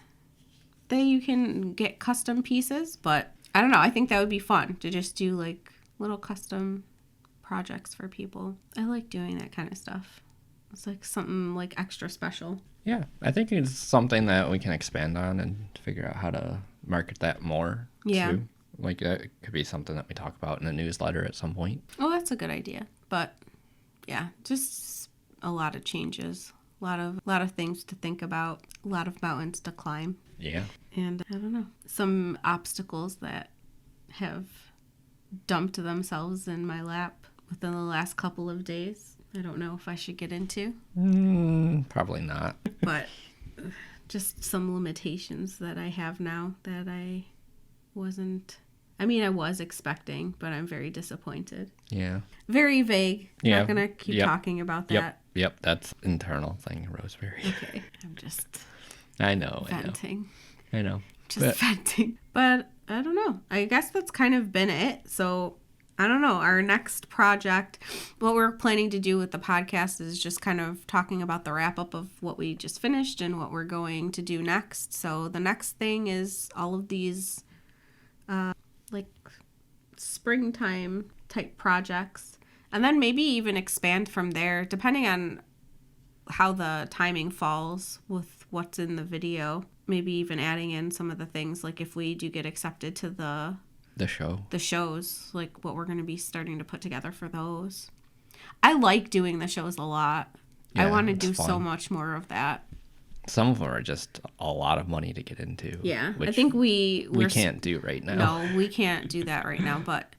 that you can get custom pieces. But I don't know. I think that would be fun to just do like little custom projects for people. I like doing that kind of stuff. It's like something like extra special. Yeah, I think it's something that we can expand on and figure out how to market that more. Yeah. Too. Like that could be something that we talk about in a newsletter at some point. Oh, that's a good idea. But yeah, just a lot of changes. A lot of things to think about. A lot of mountains to climb. Yeah. And I don't know. Some obstacles that have dumped themselves in my lap within the last couple of days. I don't know if I should get into. Probably not. But just some limitations that I have now that I wasn't... I mean, I was expecting, but I'm very disappointed. Yeah. Very vague. Yeah. Not going to keep talking about that. Yep. That's internal thing, Rosemary. Okay. I'm just I know. venting. I know. Just venting. But I don't know. I guess that's kind of been it. So I don't know. Our next project, what we're planning to do with the podcast is just kind of talking about the wrap up of what we just finished and what we're going to do next. So the next thing is all of these like springtime type projects, and then maybe even expand from there depending on how the timing falls with what's in the video. Maybe even adding in some of the things like if we do get accepted to the shows, like what we're going to be starting to put together for those. I like doing the shows a lot. I want to do so much more of that. Some of them are just a lot of money to get into. Yeah, I think we can't do right now. No, we can't do that right now, but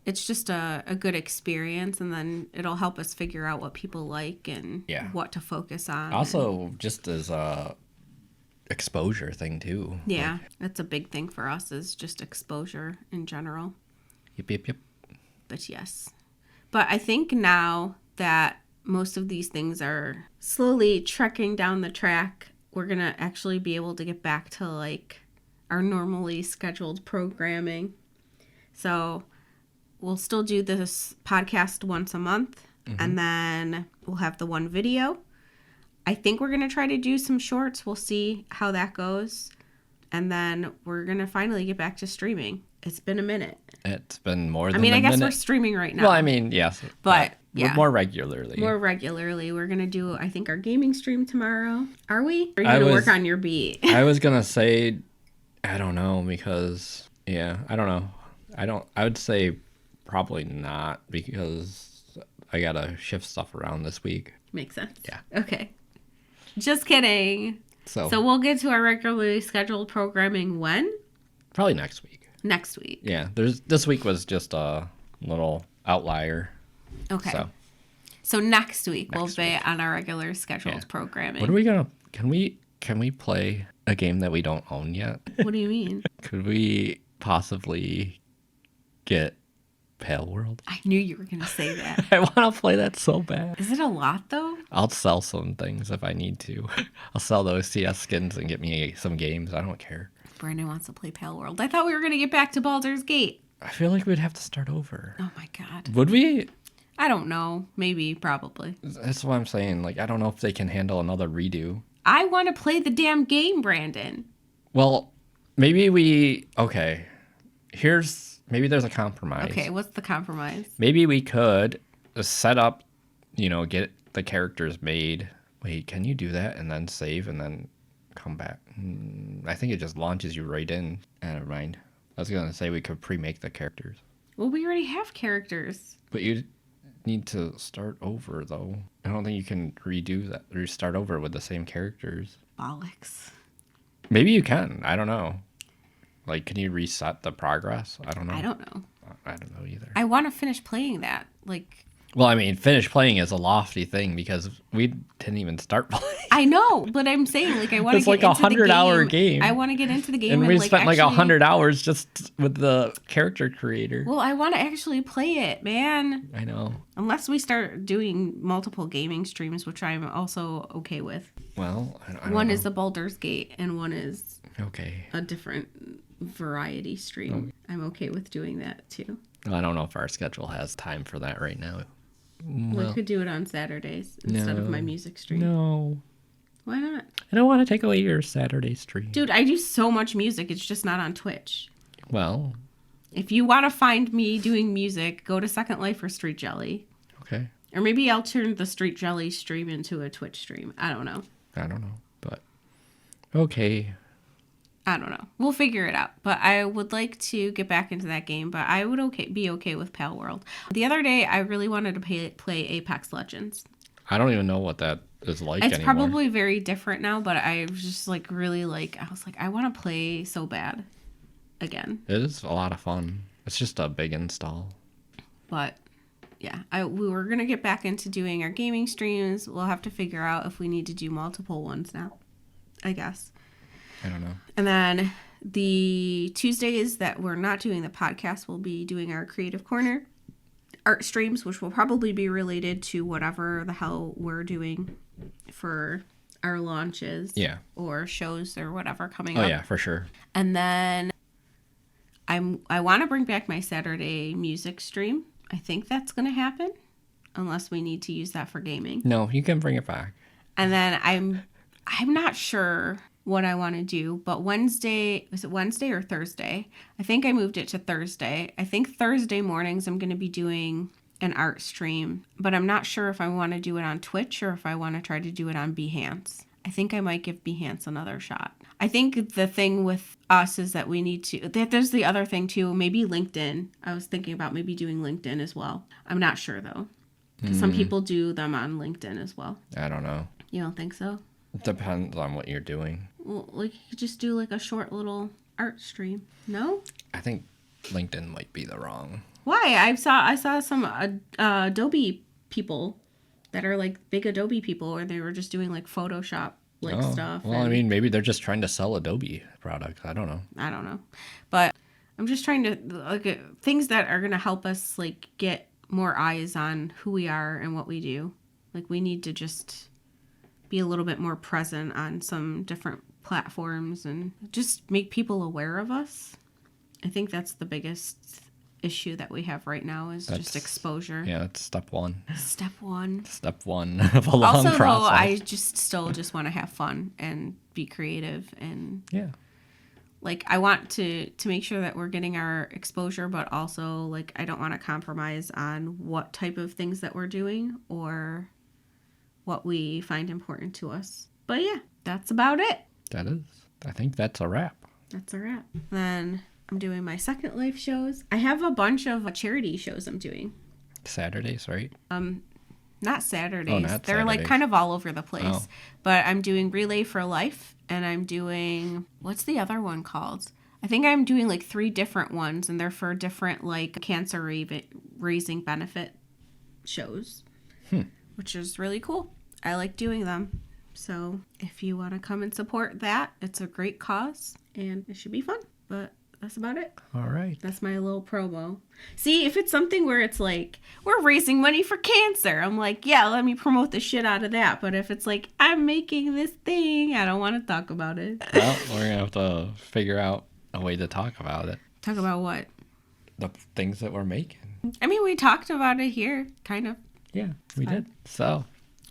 it's just a good experience, and then it'll help us figure out what people like and what to focus on. Also, just as a exposure thing too. Yeah, that's a big thing for us, is just exposure in general. Yep. But yes. But I think now that most of these things are slowly trekking down the track, we're going to actually be able to get back to like our normally scheduled programming. So we'll still do this podcast once a month, and then we'll have the one video. I think we're going to try to do some shorts. We'll see how that goes. And then we're going to finally get back to streaming. It's been a minute. It's been more than a minute. I guess we're streaming right now. Well, I mean, yes. But yeah. More regularly. We're going to do, I think, our gaming stream tomorrow. Are we? Or are you going to work on your beat? I was going to say, I don't know, because, I don't know. I would say probably not, because I got to shift stuff around this week. Makes sense. Yeah. Okay. Just kidding. So we'll get to our regularly scheduled programming when? Probably next week. Next week. Yeah. This week was just a little outlier. Okay. So next week we'll be on our regular scheduled programming. What are we gonna? Can we play a game that we don't own yet? What do you mean? Could we possibly get Pale World? I knew you were gonna say that. I want to play that so bad. Is it a lot though? I'll sell some things if I need to. I'll sell those CS skins and get me some games. I don't care. Brandon wants to play Pale World. I thought we were gonna get back to Baldur's Gate. I feel like we'd have to start over. Oh my god. Would we? I don't know. Maybe, probably. That's what I'm saying. Like, I don't know if they can handle another redo. I want to play the damn game, Brandon. Well, maybe okay. Maybe there's a compromise. Okay, what's the compromise? Maybe we could set up, get the characters made. Wait, can you do that and then save and then come back? I think it just launches you right in. Never mind. I was going to say we could pre-make the characters. Well, we already have characters. But you need to start over, though. I don't think you can redo that or start over with the same characters. Bollocks. Maybe you can. I don't know. Like, can you reset the progress? I don't know. I don't know. I don't know either. I want to finish playing that. Well, I mean, finish playing is a lofty thing because we didn't even start playing. I know, but I'm saying, I want to get into the game. It's like a 100-hour game. I want to get into the game. And we spent 100 hours just with the character creator. Well, I want to actually play it, man. I know. Unless we start doing multiple gaming streams, which I'm also okay with. Well, I don't one know. is a Baldur's Gate, and one is a different variety stream. I'm okay with doing that, too. Well, I don't know if our schedule has time for that right now. We could do it on Saturdays instead of my music stream. No. Why not? I don't want to take away your Saturday stream. Dude, I do so much music. It's just not on Twitch. Well, If you want to find me doing music, go to Second Life or Street Jelly. Okay. Or maybe I'll turn the Street Jelly stream into a Twitch stream. I don't know. But okay. I don't know. We'll figure it out. But I would like to get back into that game, but I would be okay with Pal World. The other day, I really wanted to play Apex Legends. I don't even know what that is like It's anymore. probably very different now, but I was just like really like, I was like, I want to play so bad again. It is a lot of fun. It's just a big install. But yeah, we were going to get back into doing our gaming streams. We'll have to figure out if we need to do multiple ones now, I guess. I don't know. And then the Tuesdays that we're not doing the podcast, we'll be doing our Creative Corner art streams, which will probably be related to whatever the hell we're doing for our launches. Yeah. Or shows or whatever coming up. Oh, yeah, for sure. And then I want to bring back my Saturday music stream. I think that's going to happen unless we need to use that for gaming. No, you can bring it back. And then I'm not sure what I want to do, but Wednesday, was it Wednesday or Thursday? I think I moved it to Thursday. I think Thursday mornings I'm going to be doing an art stream, but I'm not sure if I want to do it on Twitch or if I want to try to do it on Behance. I think I might give Behance another shot. I think the thing with us is that we need to, there's the other thing too, maybe LinkedIn. I was thinking about maybe doing LinkedIn as well. I'm not sure though. Some people do them on LinkedIn as well. I don't know. You don't think so? It depends on what you're doing. Well, like you could just do like a short little art stream. No? I think LinkedIn might be the wrong. Why? I saw some Adobe people that are like big Adobe people, or they were just doing like Photoshop stuff. Well, I mean, maybe they're just trying to sell Adobe products. I don't know. But I'm just trying to look at things that are going to help us like get more eyes on who we are and what we do. Like we need to just be a little bit more present on some different platforms and just make people aware of us. I think that's the biggest issue that we have right now is just exposure. Yeah, that's step one. Step one of a long also, process. though, I still want to have fun and be creative and like I want to make sure that we're getting our exposure, but also like I don't want to compromise on what type of things that we're doing or what we find important to us. But yeah, that's about it. That is. I think that's a wrap. That's a wrap. Then I'm doing my Second Life shows. I have a bunch of charity shows I'm doing. Saturdays, right? Not Saturdays. Oh, not They're like Saturdays. kind of all over the place. Oh. But I'm doing Relay for Life, and I'm doing, what's the other one called? I think I'm doing like 3 different ones, and they're for different like cancer raising benefit shows, which is really cool. I like doing them. So if you want to come and support that, it's a great cause, and it should be fun. But that's about it. All right. That's my little promo. See, if it's something where it's like, we're raising money for cancer, I'm like, yeah, let me promote the shit out of that. But if it's like, I'm making this thing, I don't want to talk about it. Well, we're going to have to figure out a way to talk about it. Talk about what? The things that we're making. I mean, we talked about it here, kind of. Yeah, we did. So.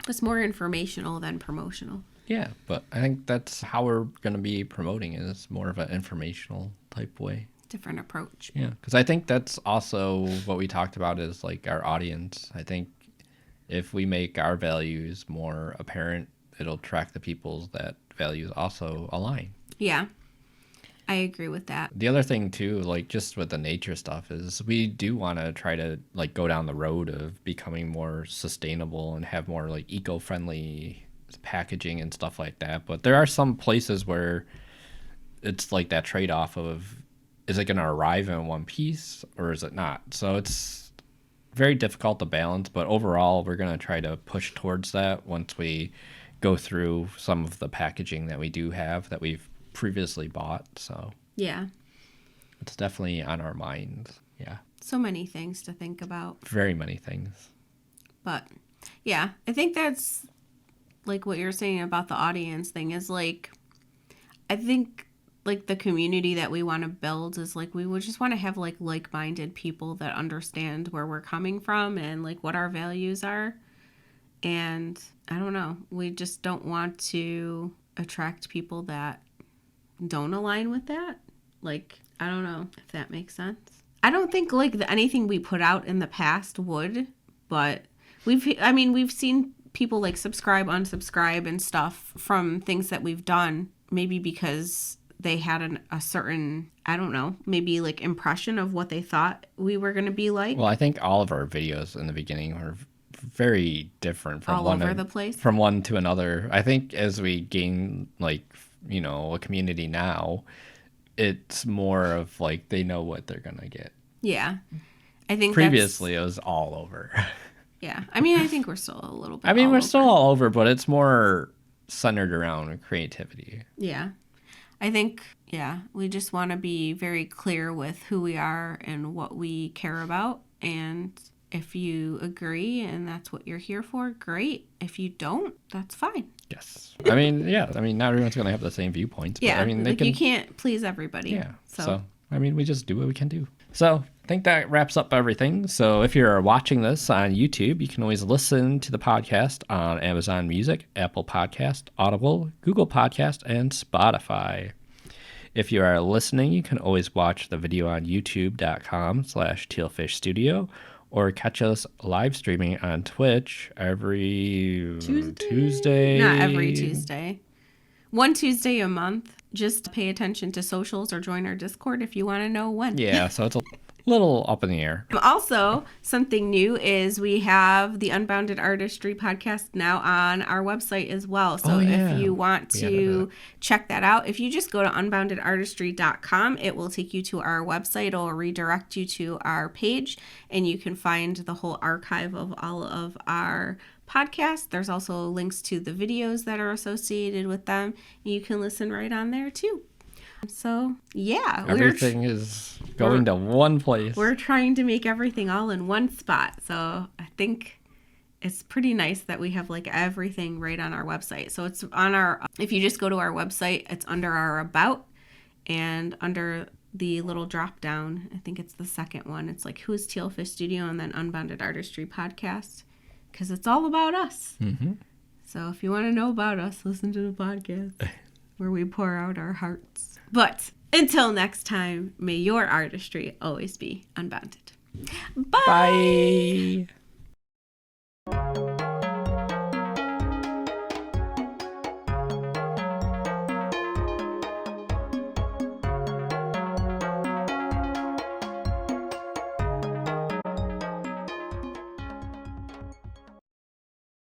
It's more informational than promotional. Yeah, but I think that's how we're going to be promoting it. It's more of an informational type way. Different approach. Yeah, because I think that's also what we talked about is like our audience. I think if we make our values more apparent, it'll attract the people's that values also align. Yeah, I agree with that. The other thing too, like just with the nature stuff, is we do want to try to like go down the road of becoming more sustainable and have more like eco-friendly packaging and stuff like that. But there are some places where it's like that trade-off of, is it going to arrive in one piece or is it not? So it's very difficult to balance, but overall we're going to try to push towards that once we go through some of the packaging that we do have that we've previously bought. So yeah, it's definitely on our minds. Yeah, so many things to think about. very many things. But yeah, I think that's like what you're saying about the audience thing is like, I think like the community that we want to build is like, we would just want to have like like-minded people that understand where we're coming from and like what our values are. And I don't know, we just don't want to attract people that don't align with that. Like, I don't know if that makes sense. I don't think like anything we put out in the past would, but we've seen people like subscribe, unsubscribe and stuff from things that we've done, maybe because they had a certain, I don't know, maybe like impression of what they thought we were going to be like. Well, I think all of our videos in the beginning were very different from all over the place, from one to another. I think as we gain like, you know, a community now, it's more of like they know what they're gonna get. Yeah, I think previously it was all over. Yeah, I mean, I think we're still a little bit. I mean, we're still all over, but it's more centered around creativity. Yeah, I think, yeah, we just want to be very clear with who we are and what we care about. And if you agree and that's what you're here for, great. If you don't, that's fine. Yes. I mean, yeah. I mean, not everyone's going to have the same viewpoints. Yeah. But, I mean, like you can't please everybody. Yeah. So, I mean, we just do what we can do. So I think that wraps up everything. So if you're watching this on YouTube, you can always listen to the podcast on Amazon Music, Apple Podcast, Audible, Google Podcast, and Spotify. If you are listening, you can always watch the video on youtube.com/tealfishstudio or catch us live streaming on Twitch every Tuesday. Not every Tuesday. One Tuesday a month. Just pay attention to socials or join our Discord if you want to know when. Yeah, so it's a little up in the air. Also, something new is we have the Unbounded Artistry podcast now on our website as well. So if you want to check that out, if you just go to unboundedartistry.com, it will take you to our website. It will redirect you to our page, and you can find the whole archive of all of our podcast. There's also links to the videos that are associated with them. You can listen right on there too. So yeah, everything is going to one place. We're trying to make everything all in one spot. So I think it's pretty nice that we have like everything right on our website. So it's on our, if you just go to our website, it's under our about, and under the little drop down, I think it's the second one. It's like Who's Teal Fish Studio and then Unbounded Artistry Podcast. Because it's all about us. Mm-hmm. So if you want to know about us, listen to the podcast where we pour out our hearts. But until next time, may your artistry always be unbounded. Bye! Bye!